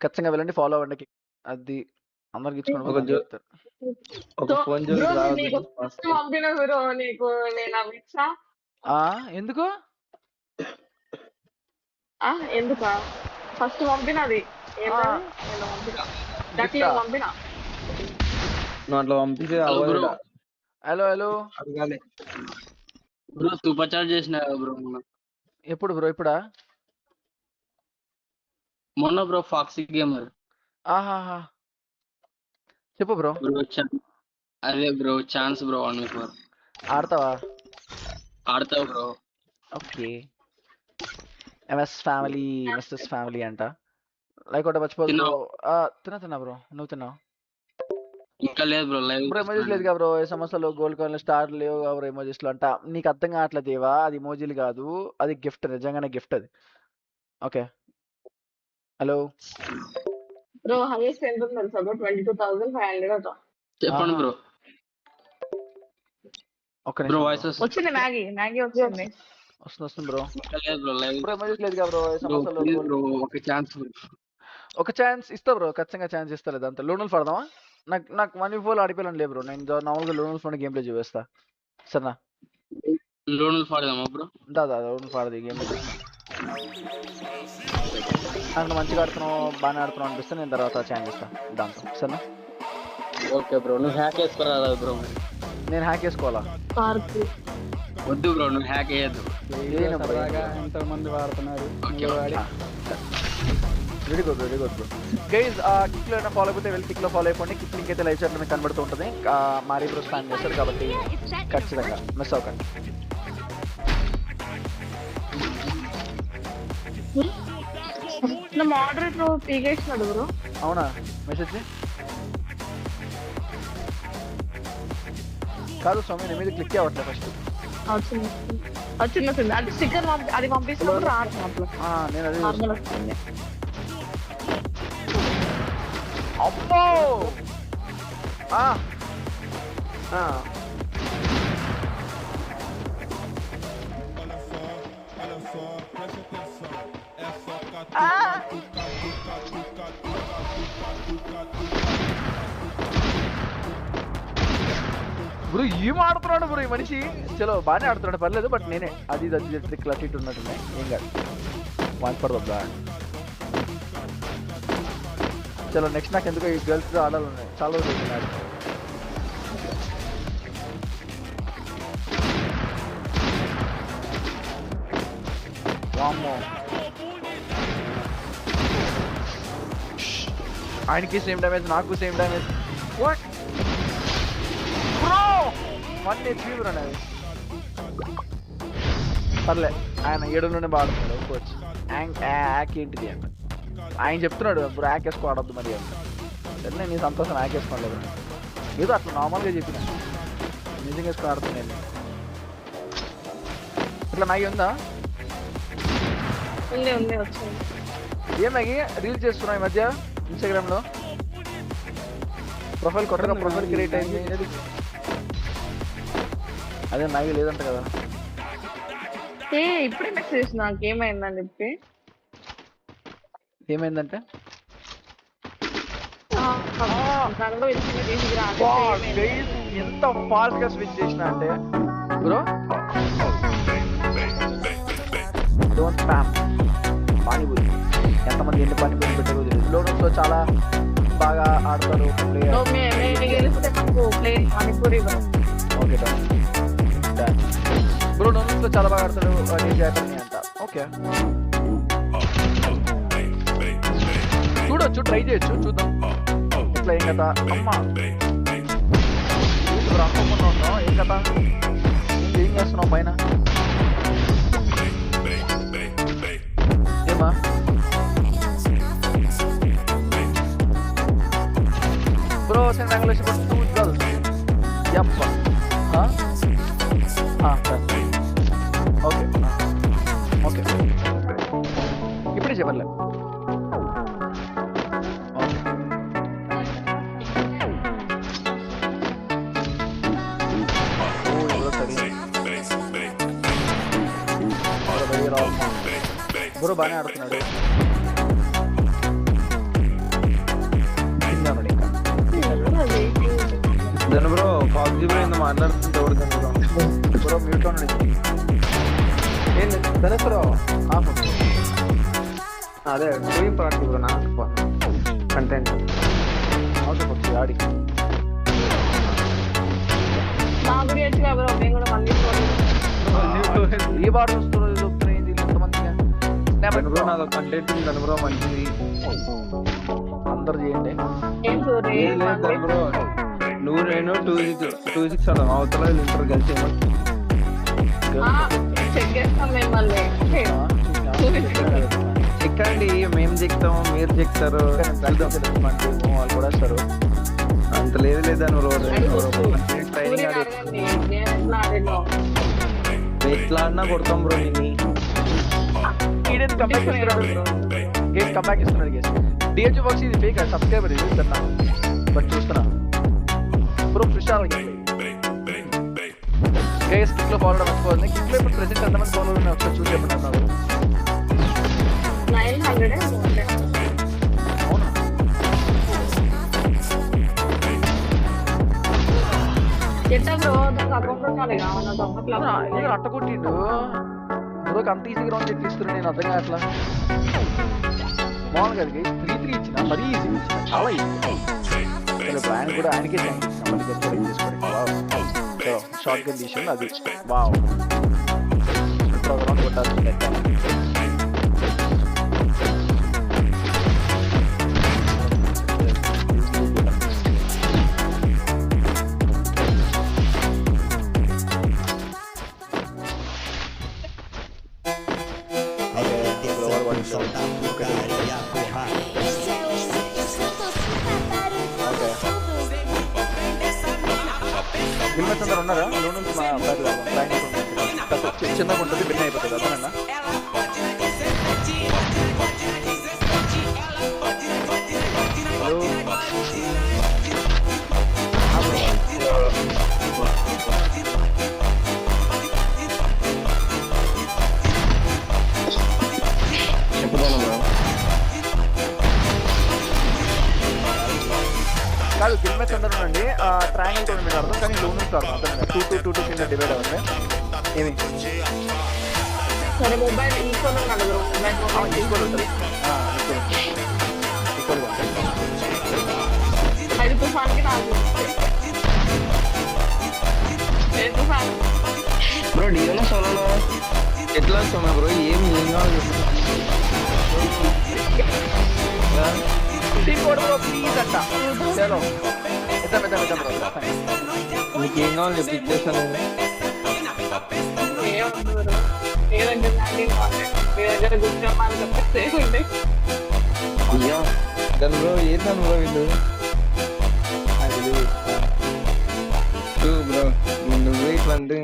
ఖచ్చితంగా వెళ్ళండి, ఫాలో అవ్వండి. అది అందరికి ఇచ్చుకోండి ఒక అని జో చెప్తారు. ఒక ఫోన్ జోలికి బ్రో రావద్దు నీకు ఫస్ట్ పంపిన బ్రో నీకు నేను అవిచ్చా ఎందుకు ఎందుకా ఫస్ట్ పంపినది ఏంటది నేను పంపిన డక్లీ పంపిన నువ్వు అట్లా పంపిస్తే హలో బ్రో. అవ్వదురా. హలో హలో అడగాలి. బ్రో సూపర్ చార్జ్ చేసిన బ్రో మొన్న. ఎప్పుడు బ్రో? ఇప్పుడా? మొన్న బ్రో ఫాక్సీ గేమర్. ఆహాహా, చెప్పు బ్రో. బ్రో అదే బ్రో ఛాన్స్ బ్రో 1v4 ఆడతావా? ఆడతావు bro. Okay. MS family Mrs family అంట. లైక్ ఒకటి మర్చిపోదు బ్రో. తిన్నా బ్రో, నువ్వు తిన్నావు? ఇంకా లేదు బ్రో, లైవ్ బ్రో ఎమోజీస్ లేదు బ్రో. ఏ సమస్యలు గోల్డ్ కాయిన్ స్టార్ లేవు బ్రో ఎమోజీస్ లో అంట. నీకు అర్థం కావట్లేదేవా? అది ఎమోజీలు కాదు, అది గిఫ్ట్, నిజంగానే గిఫ్ట్ అది. ఓకే. హలో బ్రో హైయెస్ట్ ఎంత ఉంది తెలుసా బ్రో 22,500 అట. చెప్పండి బ్రో. ఒక్క బ్రో నిమిషం వాయిస్ వచ్చింది మ్యాగీ వచ్చింది. వస్తుంది బ్రో. ఇంకా లేదు బ్రో, లైవ్ బ్రో ఎమోజీస్ లేదు బ్రో. ఏ బ్రో సమస్యలు ప్లీజ్ బ్రో ఒక ఛాన్స్ బ్రో. ఒక ఛాన్స్ ఇస్తా బ్రో, ఖచ్చితంగా ఛాన్స్ ఇస్తా. లేదు అంత లోనల్ పడదామా? నాకు 1v4 ఆడిపోయాలని లేదు బ్రో. నేను నార్మల్గా లోనల్స్ లో గేమ్ ప్లే చూపిస్తా సరేనా? లోన్లు పాడదామా బ్రో? దాదా లోనల్ పాడదు గేమ్ ప్లే. నాకు మంచిగా ఆడుతున్నావు, బాగానే ఆడుతున్నావు అనిపిస్తే నేను తర్వాత ఛాన్స్ ఇస్తా దాంతో, సరేనా? ఓకే బ్రో, నువ్వు హ్యాక్ వేసుకోరా బ్రో. నేను హ్యాక్ చేసుకోవాలా? వద్దు బ్రో, నువ్వు హ్యాక్ వేయద్దు. ఎంతమంది వాడుతున్నారు. Very good bro. Guys kick లో ఫాలో అయిపోతే వెళ్ళి కిక్ లో ఫాలో అయిపోండి. కిక్ లింక్ అయితే లైవ్ చాట్ లో మీకు కనబడుతూ ఉంటుంది. మారీ బ్రో స్పాన్ చేస్తారు కాబట్టి ఖచ్చితంగా మిస్ అవ్వకండి. నా మోడరేటర్ పీకేసినాడు బ్రో. అవునా? మెసేజ్ కాదు స్వామి, నేను మీద క్లిక్ అవ్వట్లేదు ఫస్ట్. వచ్చింది అది స్టిక్కర్ అది పంపిస్తున్నప్పుడు రాదు. నేను అదే నార్మల్ వస్తుంది. అమ్మో బ్రో ఏం ఆడుతున్నాడు బ్రో ఈ మనిషి. చలో బాగానే ఆడుతున్నాడు, పర్లేదు. బట్ నేనే అది ట్రిక్ అటు ఇటు ఉన్నట్టున్నాయి. ఏం కాదు, వాడిపడదా. చలో నెక్స్ట్. నాకు ఎందుకో ఈ గర్ల్స్ ఆడాలన్నాయి, చాలా రోజులు అవుతున్నాడు. వామ్మో, ఆయనకి సేమ్ డ్యామేజ్, నాకు same damage. What bro, 1 HP bro నాది. పర్లే, ఆయన 7 నుండి బాగుంటున్నాడు. ఒప్పుకోవచ్చు. యాక్ ఏంటిది అంట ఆయన చెప్తున్నాడు. బ్రో యాక్ వేసుకో ఆడొద్దు మరి అంట. సరే నీ సంతోషం, యాక్ వేసుకోలేదు. ఏదో అట్లా నార్మల్గా చెప్పిన, నిజంగా వేసుకొని ఆడుతున్నాను. ఇట్లా మ్యాగీ ఉందా? ఏం మ్యాగీ రీల్స్ చేస్తున్నావు ఈ మధ్య ఇన్స్టాగ్రామ్ లో? కొత్తగా ప్రొఫైల్ క్రియేట్ అయింది. అదే మ్యాగీ లేదంట కదా? ఇప్పుడే మెసేజ్ నాకు ఏమైందని చెప్పి. ఏమైందంటే ఎంత ఫాస్ట్ గా స్విచ్ చేసిన అంటే బ్రో. Don't spam panipuri. ఎంతమంది ఎన్ని పానీపూరి పెట్టారో తెలియదు. లోనల్స్ లో చాలా బాగా ఆడతారు ఓకే బ్రో. లోనల్స్ లో చాలా బాగా ఆడతాడు అంట. ఓకే చూడొచ్చు, ట్రై చేయొచ్చు, చూద్దాం ఇట్లా. ఏం కదా అమ్మా, అనుకోకుండా ఉన్నావు. ఏం కదా, ఏం చేస్తున్నావు పైన? ఏమా bro send English but 2 girls. యప్ప ఓకే ఓకే ఇప్పుడే చెప్పలే. బ్రో బాగానే ఆడుతున్నాడు. మాట్లాడుతుంటే ఎవరు కనుక బ్రో మ్యూట్ లో ఉండండి. ఏంటి ధనేశ్వర ఆఫ్. అదే డూయింగ్ ప్రాక్ట్ బ్రో నాకు కంటెంట్ అవసరం వచ్చి ఆడి నా గురించి బ్రో మేము కూడా మళ్ళీ ఈ వాడు వస్తున్నారు చెప్తున్నా ఏంది ఇంతమందిగా బ్రో నాదో కంటెంట్ ఉంది బ్రో మంచిది అందరు చేయండి. ఏం సూరి ఏం లేదు బ్రో నువ్వు నేను 2-6 అలా అవతల ఇంటర్ కలిసి చెక్ చేస్తాం మేము మళ్ళీ ఎక్కండి మేము చెక్తాము మీరు చెక్తారు వాళ్ళు కూడా వస్తారు. అంత లేదు లేదని ట్రైనింగ్ అడగండి నేను ఎట్లా ఆడినా ఎట్లా ఆడినా కొడతాం బ్రో నిన్ను ఈడెన్ కంబ్యాక్ ఇస్తున్నాడు. గేట్ కంబ్యాక్ ఇస్తున్నాడు. గేట్ డిహెచ్ బాక్స్ ఇది ఫేక్ సబ్స్క్రైబర్ ఇది చూస్తున్నా బట్ చూస్తున్నా బ్రో విశాల్ గేస్ కిక్ లో ఫాలో మర్చిపోతుంది. కిక్ లో ఇప్పుడు ప్రెసెంట్ ఎంతమంది ఫాలో ఉన్నాయి ఒకసారి చూసి చెప్పండి అన్నారు. 900 అవునా ఎట్లా బ్రో దానికి అకౌంట్ ఉండాలి కావాలి ఇక్కడ అట్ట కొట్టిండు బ్రోకి అంత ఈజీగా రౌండ్ చెట్లు ఇస్తున్నాడు. నేను అర్థం కావట్లా బాగుంది కదా గేస్ 3-3 ఇచ్చిన మరీ ఈజీ ఇచ్చిన చాలా ఈజీ. ఇప్పుడు ఆయన కూడా ఆయనకే థ్యాంక్ ఇచ్చిన మళ్ళీ చేసుకోండి షార్ట్ గన్ తీసింది అది వావ్ రౌండ్ కొట్టాల్సింది. గిల్మెట్స్ అందరు ఉన్నారా? లోన్ మా చిన్నగా ఉంటుంది బిన్న అయిపోతుంది అర్థమన్నా. కాదు గిల్మెట్స్ అందరూ ఉండండి. ట్రయాంగిల్ టోర్నమెంట్ ఆడదాం కానీ లోన్ కాదు అర్థం 2-2 కింద డివైడ్ అవ్వండి. ఏమి సరే మొబైల్ ఈక్వల్ ఉన్నాడు బ్రో మొబైల్ ఈక్వల్ ఉంటుంది. ఈక్వల్గా అది తుఫాన్కి రాదు తుఫాన్ బ్రో డియోలో సోలోలో ఎట్లా వస్తామా బ్రో ఏం కావాలి ప్లీజ్ అంట చలో ఇద్దాం బ్రో నీకేం కావాలి చెప్పి ఇచ్చేస్తాను ఏదంటే మీ దగ్గర గుర్తమ్మని చెప్పేస్తే ఉండే అయ్యో దాని బ్రో ఏదాను బ్రో వీళ్ళు బ్రో నువ్వు ఇట్లా అంటే